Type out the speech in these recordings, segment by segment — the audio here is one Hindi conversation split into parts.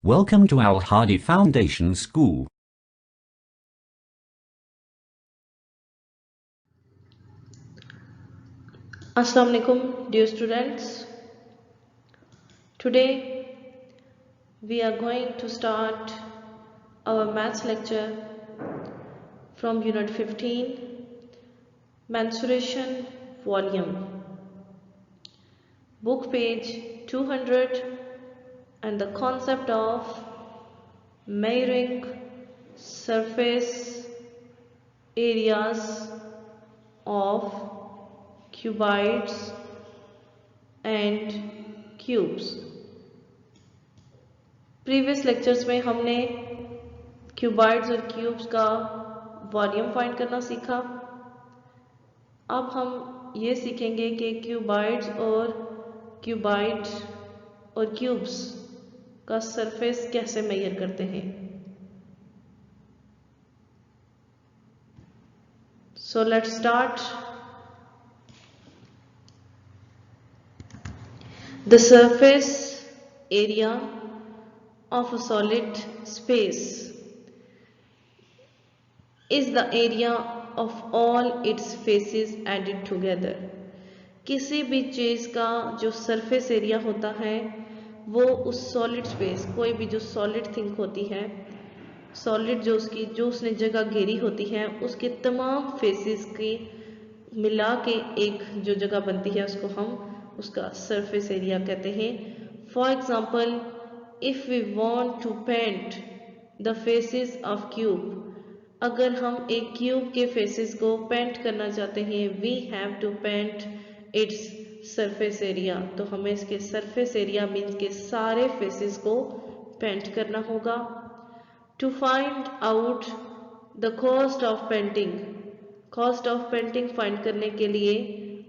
Welcome to Al Hadi Foundation School. Assalamu alaikum, dear students. Today we are going to start our maths lecture from unit 15, mensuration volume, book page 200, and the concept of measuring surface areas of cuboids and cubes. Previous lectures में हमने क्यूबाइड्स और क्यूब्स का वॉल्यूम फाइंड करना सीखा। अब हम ये सीखेंगे कि क्यूबाइड्स और क्यूब्स का सरफेस कैसे मेजर करते हैं। So let's start. The surface area of a solid space is the area of all its faces added together. किसी भी चीज़ का जो सरफेस एरिया होता है वो उस सॉलिड स्पेस, कोई भी जो सॉलिड थिंग होती है, सॉलिड जो उसने जगह घेरी होती है, उसके तमाम फेसेस की मिला के एक जो जगह बनती है उसको हम उसका सरफेस एरिया कहते हैं। For example, if we want to paint the faces of cube, अगर हम एक क्यूब के फेसेस को पेंट करना चाहते हैं, we have to paint its surface area, तो हमें इसके सरफेस एरिया मीन्स के सारे फेसेस को पेंट करना होगा। To find out the cost of painting, cost of painting find करने के लिए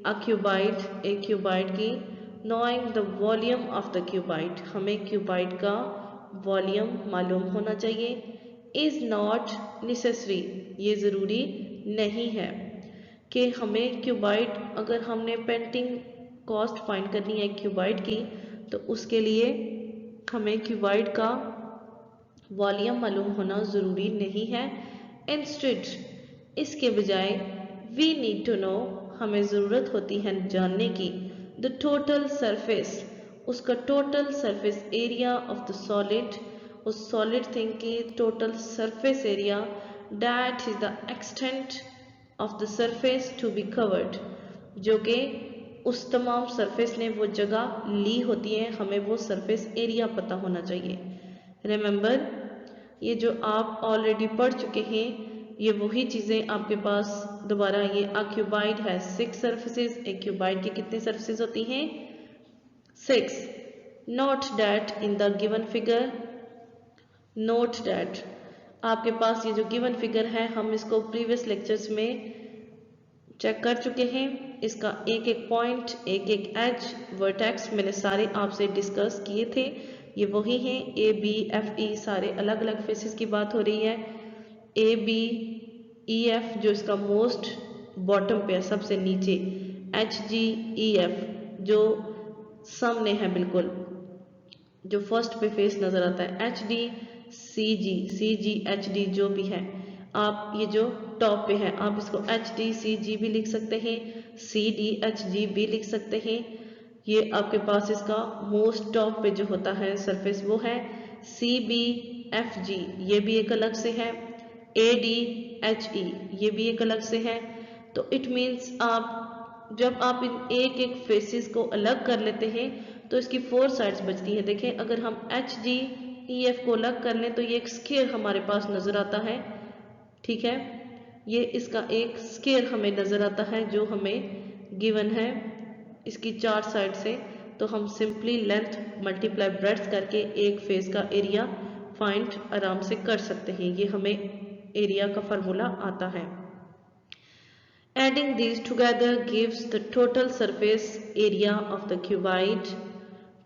एक क्यूबाइड की knowing the volume of the cuboid, हमें क्यूबाइड का वॉल्यूम मालूम होना चाहिए। is not necessary, ये ज़रूरी नहीं है कि हमें क्यूबाइड, अगर हमने पेंटिंग कॉस्ट फाइंड करनी है क्यूबाइड की, तो उसके लिए हमें क्यूबाइड का वॉल्यूम मालूम होना ज़रूरी नहीं है। इंस्टेड, इसके बजाय वी नीड टू नो, हमें ज़रूरत होती है जानने की, द टोटल सरफेस, उसका total surface area of the solid, उस सॉलिड थिंग की total surface area, that is the extent of the surface to be covered, जो कि उस तमाम सरफेस ने वो जगह ली होती है, हमें वो सरफेस एरिया पता होना चाहिए। रिमेंबर, ये जो आप ऑलरेडी पढ़ चुके हैं ये वही चीज़ें आपके पास दोबारा, ये अ क्यूबाइड है 6 सर्फेसेस, एक क्यूबाइड की कितनी सर्फेसेस होती हैं? 6। Note that in the given figure, note that आपके पास ये जो गिवन फिगर है हम इसको प्रीवियस लेक्चर्स में चेक कर चुके हैं। इसका एक एक पॉइंट, एक एक एज, वर्टेक्स मैंने सारे आपसे डिस्कस किए थे। ये वही हैं, ए बी एफ ई, सारे अलग अलग फेसेस की बात हो रही है। ए बी ई एफ जो इसका मोस्ट बॉटम पे है, सबसे नीचे, एच जी ई एफ जो सामने है बिल्कुल, जो फर्स्ट पे फेस नजर आता है, H D C G H D जो भी है, आप ये जो टॉप पे है आप इसको एच डी सी जी भी लिख सकते हैं, सी डी एच जी भी लिख सकते हैं। ये आपके पास इसका मोस्ट टॉप पे जो होता है सरफेस वो है सी बी एफ जी, ये भी एक अलग से है, ए डी एच ई ये भी एक अलग से है। तो इट मीन्स आप जब आप इन एक एक फेसेस को अलग कर लेते हैं तो इसकी 4 साइड्स बचती हैं। देखें, अगर हम एच जी ई एफ को अलग कर लें तो ये एक स्क्वायर हमारे पास नज़र आता है, ठीक है, ये इसका एक स्क्वायर हमें नज़र आता है जो हमें गिवन है इसकी 4 साइड से। तो हम सिंपली लेंथ मल्टीप्लाई ब्रेड्थ करके एक फेस का एरिया फाइंड आराम से कर सकते हैं, ये हमें एरिया का फार्मूला आता है। Adding these together gives the total surface area of the cuboid,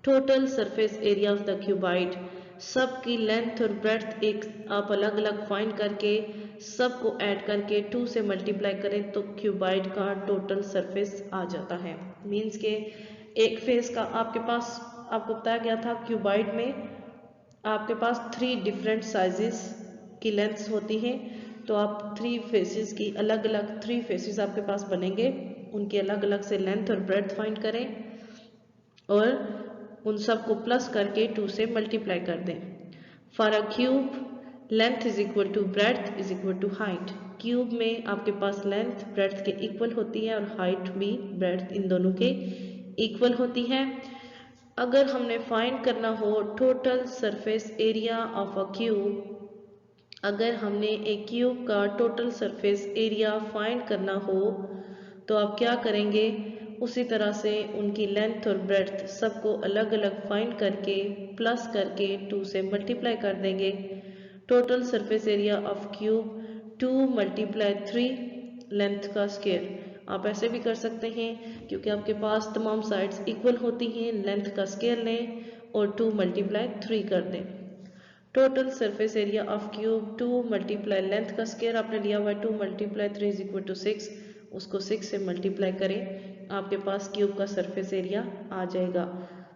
total surface area of the cuboid, सबकी लेंथ और ब्रेड्थ एक आप अलग अलग फाइंड करके सबको ऐड करके 2 से मल्टीप्लाई करें तो क्यूबाइड का टोटल सरफेस आ जाता है। मीन्स के एक फेस का आपके पास आपको बताया गया था क्यूबाइड में आपके पास 3 डिफरेंट साइजेस की लेंथ्स होती हैं, तो आप 3 फेसेस की अलग अलग 3 फेसेस आपके पास बनेंगे, उनकी अलग अलग से लेंथ और ब्रेड्थ फाइंड करें और उन सब को प्लस करके 2 से मल्टीप्लाई कर दें। For a cube length is equal to breadth is equal to height. Cube में आपके पास लेंथ ब्रेड्थ के इक्वल होती है और हाइट भी ब्रेड्थ इन दोनों के इक्वल होती है। अगर हमने फाइंड करना हो total surface area of a cube, अगर हमने एक क्यूब का टोटल सरफेस एरिया फाइंड करना हो तो आप क्या करेंगे, उसी तरह से उनकी लेंथ और ब्रेड्थ सबको अलग अलग फाइंड करके प्लस करके 2 से मल्टीप्लाई कर देंगे। Total surface area of cube 2 multiply 3 length का स्क्वायर। आप ऐसे भी कर सकते हैं, क्योंकि आपके पास तमाम साइड्स इक्वल होती हैं, लेंथ का स्क्वायर लें और 2 मल्टीप्लाई 3 कर दें। Total surface area of cube 2 multiply length का स्क्वायर आपने लिया हुआ है 2 मल्टीप्लाई 3 इज इक्वल टू 6, उसको 6 से मल्टीप्लाई करें, आपके पास क्यूब का सरफेस एरिया आ जाएगा।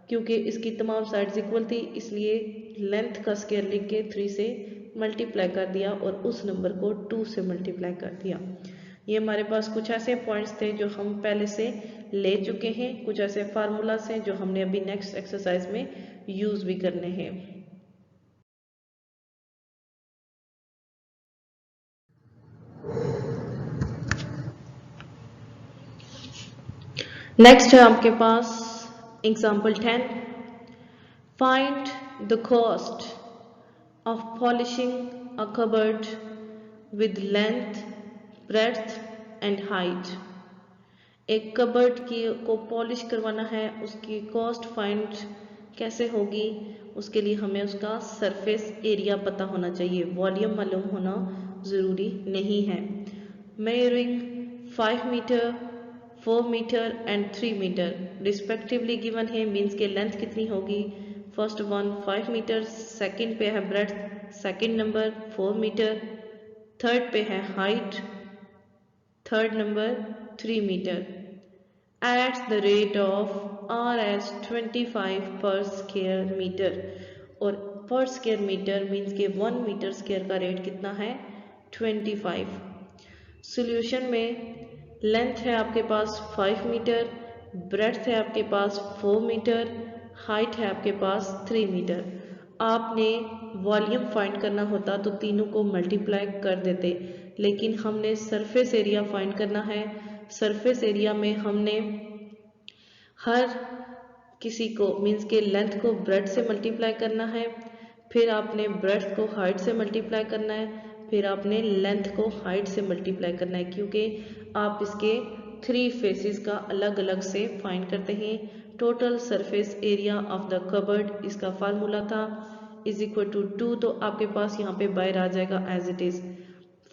क्योंकि इसकी तमाम साइड्स इक्वल थी इसलिए लेंथ का स्क्वायर लिख के 3 से मल्टीप्लाई कर दिया और उस नंबर को 2 से मल्टीप्लाई कर दिया। ये हमारे पास कुछ ऐसे पॉइंट्स थे जो हम पहले से ले चुके हैं, कुछ ऐसे फार्मूलाज हैं जो हमने अभी नेक्स्ट एक्सरसाइज में यूज़ भी करने हैं। नेक्स्ट है आपके पास example 10। Find the cost of polishing a cupboard with length breadth and height. एक कबर्ड की को पॉलिश करवाना है, उसकी कॉस्ट फाइंड कैसे होगी, उसके लिए हमें उसका सरफेस एरिया पता होना चाहिए, वॉल्यूम मालूम होना ज़रूरी नहीं है। Measuring 5 metre 4 metre and 3 metre respectively given है, मीन्स के लेंथ कितनी होगी। फर्स्ट वन 5 मीटर, सेकंड पे है breadth, second number 4 metre, third पे है height, third number 3 metre. At the rate of RS 25 पर स्क्वायर मीटर, और पर स्क्वायर मीटर मीन्स के 1 मीटर स्क्वायर का रेट कितना है 25। सॉल्यूशन में लेंथ है आपके पास 5 मीटर, ब्रेड्थ है आपके पास 4 मीटर, हाइट है आपके पास 3 मीटर। आपने वॉल्यूम फाइंड करना होता तो तीनों को मल्टीप्लाई कर देते, लेकिन हमने सरफेस एरिया फाइंड करना है। सरफेस एरिया में हमने हर किसी को मीन्स के लेंथ को ब्रेड से मल्टीप्लाई करना है, फिर आपने ब्रेड को हाइट से मल्टीप्लाई करना है, फिर आपने लेंथ को हाइट से मल्टीप्लाई करना है, क्योंकि आप इसके 3 फेसेस का अलग अलग से फाइंड करते हैं। Total surface area of the cupboard इसका फार्मूला था इज इक्वल टू 2, तो आपके पास यहाँ पे बाहर आ जाएगा as it is.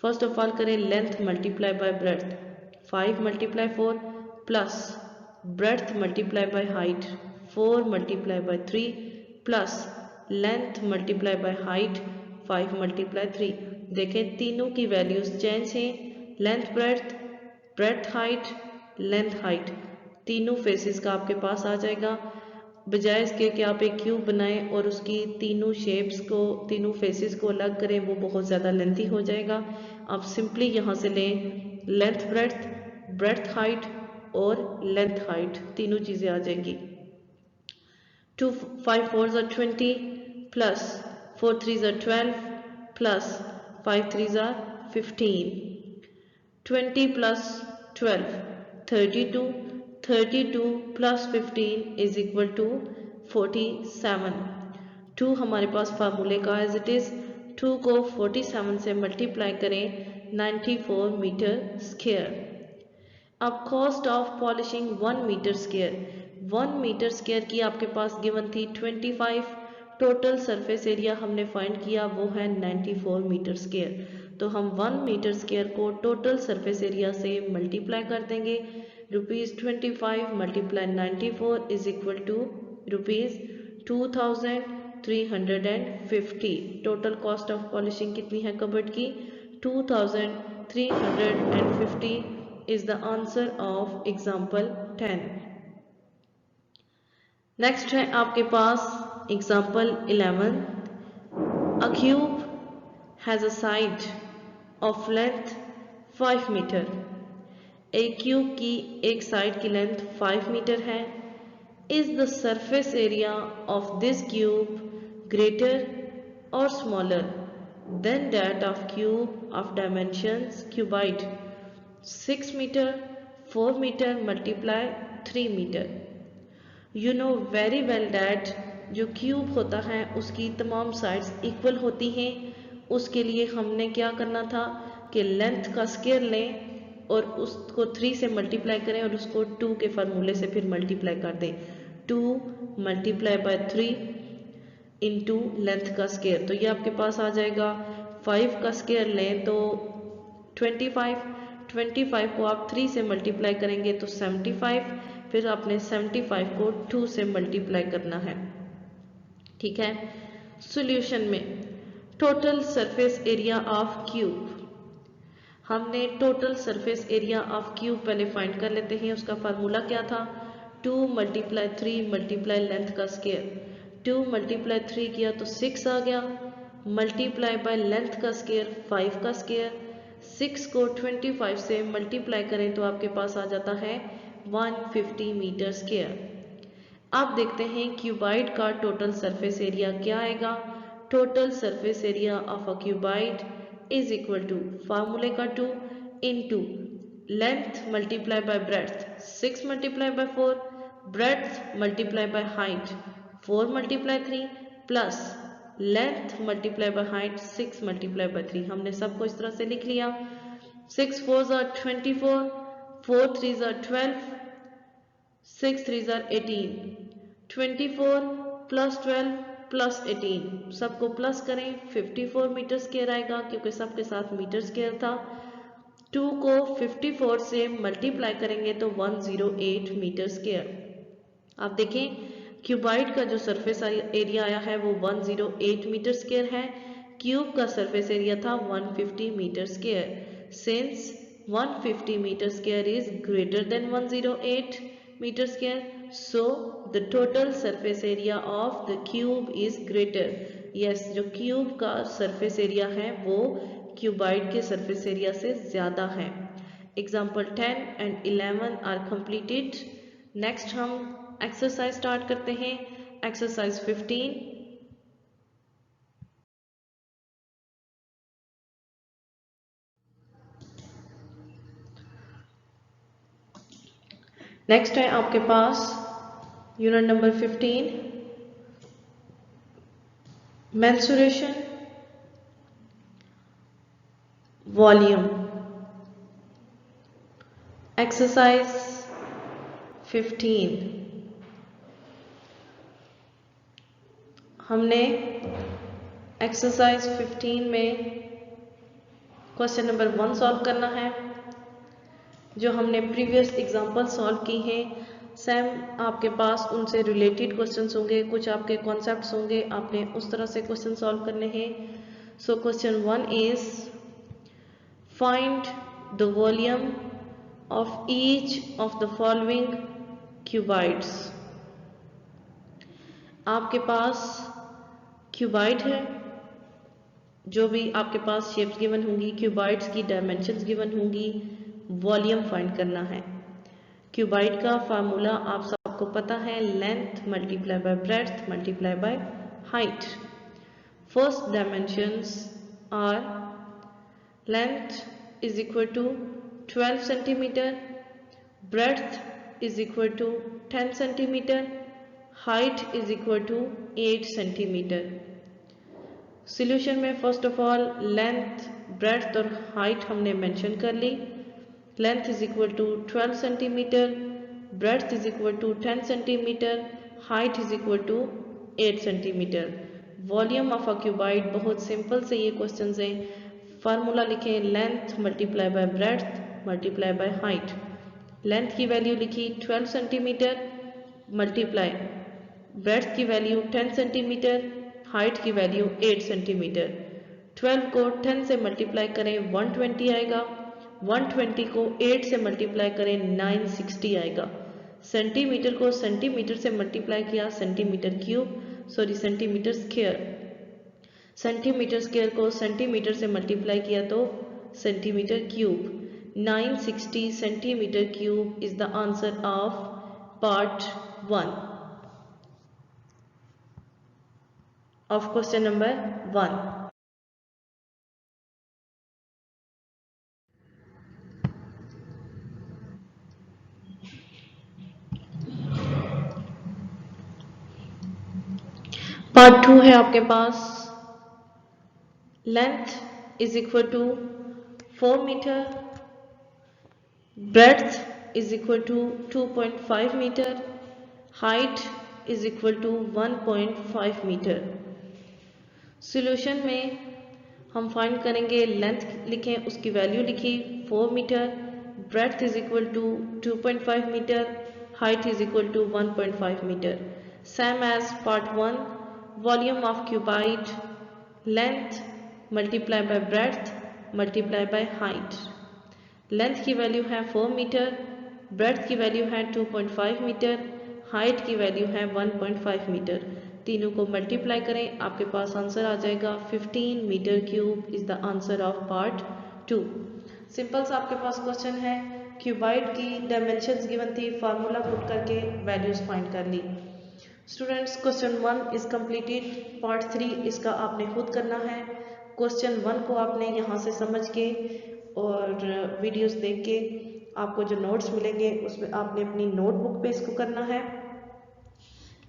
First of all करें length multiply by breadth, 5 multiply 4 plus breadth multiply by height 4 multiply by 3 plus length multiply by height 5 multiply 3। देखें तीनों की वैल्यूज चेंज हैं, length breadth, breadth height, length height, तीनों फेसेस का आपके पास आ जाएगा। बजाय इसके कि आप एक क्यूब बनाएं और उसकी तीनों शेप्स को तीनों फेसेस को अलग करें, वो बहुत ज़्यादा लेंथी हो जाएगा। आप सिंपली यहाँ से लें लेंथ ब्रेड्थ, ब्रेड्थ हाइट और लेंथ हाइट, तीनों चीज़ें आ जाएंगी। 2 5 4 are 20 plus 4 3 are 12 plus 5 3 are 15। 20 plus 12 32, 32 plus 15 is equal to 47। 2 हमारे पास फार्मूले का एज इट इज़, 2 को 47 से मल्टीप्लाई करें 94 मीटर स्क्वायर। अब cost of polishing 1 metre square, 1 metre square की आपके पास गिवन थी 25, टोटल सरफेस एरिया हमने फाइंड किया वो है 94 मीटर स्क्वायर, तो हम 1 मीटर स्क्वायर को टोटल सरफेस एरिया से मल्टीप्लाई कर देंगे। ₹25 multiply 94 is equal to ₹2350। Total cost of polishing कितनी है कबर्ड की 2350 is the answer of example 10। Next है आपके पास example 11। A cube has a side of length 5 metre. एक क्यूब की एक साइड की लेंथ 5 मीटर है। Is the surface area of this cube greater or smaller than that of cube of dimensions cuboid 6 meter, 4 meter multiply 3 meter? You know very well that जो क्यूब होता है उसकी तमाम साइड्स इक्वल होती हैं। उसके लिए हमने क्या करना था कि लेंथ का स्केयर लें और उसको 3 से मल्टीप्लाई करें और उसको 2 के फार्मूले से फिर मल्टीप्लाई कर दें। 2 मल्टीप्लाई बाय 3 इंटू लेंथ का स्केयर, तो ये आपके पास आ जाएगा। 5 का स्केयर लें तो 25 को आप 3 से मल्टीप्लाई करेंगे तो 75, फिर आपने 75 को 2 से मल्टीप्लाई करना है। ठीक है। सॉल्यूशन में total surface area of cube, हमने total surface area of cube पहले फाइंड कर लेते हैं। उसका फार्मूला क्या था? 2 मल्टीप्लाई 3 मल्टीप्लाई लेंथ का स्केयर। 2 मल्टीप्लाई 3 किया तो 6 आ गया, मल्टीप्लाई बाय लेंथ का स्केयर 5 का स्केयर। 6 को 25 से मल्टीप्लाई करें तो आपके पास आ जाता है 150 मीटर स्क्वायर। अब देखते हैं क्यूबाइड का टोटल सरफेस एरिया क्या आएगा। Total surface area of a cuboid is equal to फार्मूले का 2 into length multiply by breadth 6 multiply by 4, breadth multiply by height 4 multiply 3 plus length multiply by height 6 multiply by 3। हमने सबको इस तरह से लिख लिया। 6 4s are 24, 4 3s are 12, 6 3s are 18, 24 plus 12 plus 18 सबको प्लस करें 54 मीटर स्क्वायर आएगा, क्योंकि सबके साथ मीटर स्क्वायर था। 2 को 54 से मल्टीप्लाई करेंगे तो 108 मीटर स्क्वायर। आप देखें क्यूबाइड का जो सरफेस एरिया आया है वो 108 मीटर स्क्वायर है। क्यूब का सरफेस एरिया था 150 metre square. Since 150 meter square is greater than 108 meter square, so the total surface area of the cube is greater. Yes, जो क्यूब का सरफेस एरिया है वो क्यूबाइड के सरफेस एरिया से ज़्यादा है। Example 10 and 11 are completed. Next हम एक्सरसाइज स्टार्ट करते हैं। एक्सरसाइज 15। नेक्स्ट है आपके पास unit number 15, mensuration volume. Exercise 15 हमने एक्सरसाइज 15 में क्वेश्चन नंबर 1 सॉल्व करना है। जो हमने प्रीवियस एग्जाम्पल सॉल्व की हैं सेम आपके पास उनसे रिलेटेड क्वेश्चंस होंगे, कुछ आपके कॉन्सेप्ट्स होंगे, आपने उस तरह से क्वेश्चन सॉल्व करने हैं। So question 1 is find the volume of each of the following cuboids. आपके पास क्यूबाइड है, जो भी आपके पास शेप्स गिवन होंगी, क्यूबाइड्स की डायमेंशंस गिवन होंगी, वॉल्यूम फाइंड करना है। क्यूबाइड का फार्मूला आप सबको पता है, length multiply by breadth multiply by height. First dimensions are length is equal to 12 centimetre, breadth is equal to 10 centimetre, height is equal to 8 centimetre. Solution में first of all length, breadth और हाइट हमने मेंशन कर ली। Length is equal to 12 centimetre, breadth is equal to 10 centimetre, height is equal to 8 centimetre. Volume of a cuboid, बहुत सिंपल से ये क्वेश्चन हैं। फार्मूला लिखें, length multiply by breadth multiply by height. Length की वैल्यू लिखी 12 सेंटीमीटर मल्टीप्लाई ब्रेड्थ की वैल्यू 10 सेंटीमीटर, हाइट की वैल्यू 8 सेंटीमीटर। 12 को 10 से मल्टीप्लाई करें 120 आएगा, 120 को 8 से मल्टीप्लाई करें 960 आएगा। सेंटीमीटर को सेंटीमीटर से मल्टीप्लाई किया centimetre cube, sorry centimetre square. Centimetre square को सेंटीमीटर से मल्टीप्लाई किया तो centimetre cube. 960 centimetre cube is the answer of part 1 of question number 1. Part 2 है आपके पास। Length is equal to 4 metre, breadth is equal to 2.5 metre, height is equal to 1.5 metre. Solution में हम फाइंड करेंगे, लेंथ लिखें, उसकी वैल्यू लिखी 4 metre, breadth is equal to 2.5 metre, height is equal to 1.5 metre. Same as part 1, volume of cuboid, length multiply by breadth multiply by height. Length की वैल्यू है 4 मीटर, ब्रेड्थ की वैल्यू है 2.5 मीटर, हाइट की वैल्यू है 1.5 मीटर। तीनों को मल्टीप्लाई करें, आपके पास आंसर आ जाएगा 15 metre cube is the answer of part 2। Simple सा आपके पास क्वेश्चन है, क्यूबाइड की डायमेंशंस गिवन थी, फार्मूला पुट करके वैल्यूज फाइंड कर ली। Students question 1 is completed, part 3 इसका आपने खुद करना है। क्वेश्चन 1 को आपने यहाँ से समझ के और वीडियोस देख के आपको जो नोट्स मिलेंगे उसमें आपने अपनी नोटबुक पे इसको करना है।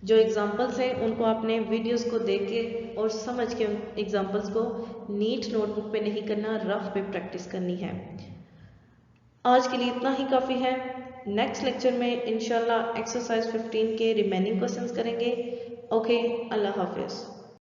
जो एग्जाम्पल्स हैं उनको आपने वीडियोस को देख के और समझ के एग्जाम्पल्स को नीट नोटबुक पे नहीं करना, रफ पे प्रैक्टिस करनी है। आज के लिए इतना ही काफ़ी है। नेक्स्ट लेक्चर में इंशाल्लाह एक्सरसाइज 15 के रिमेनिंग क्वेश्चंस करेंगे। ओके, अल्लाह हाफिज़।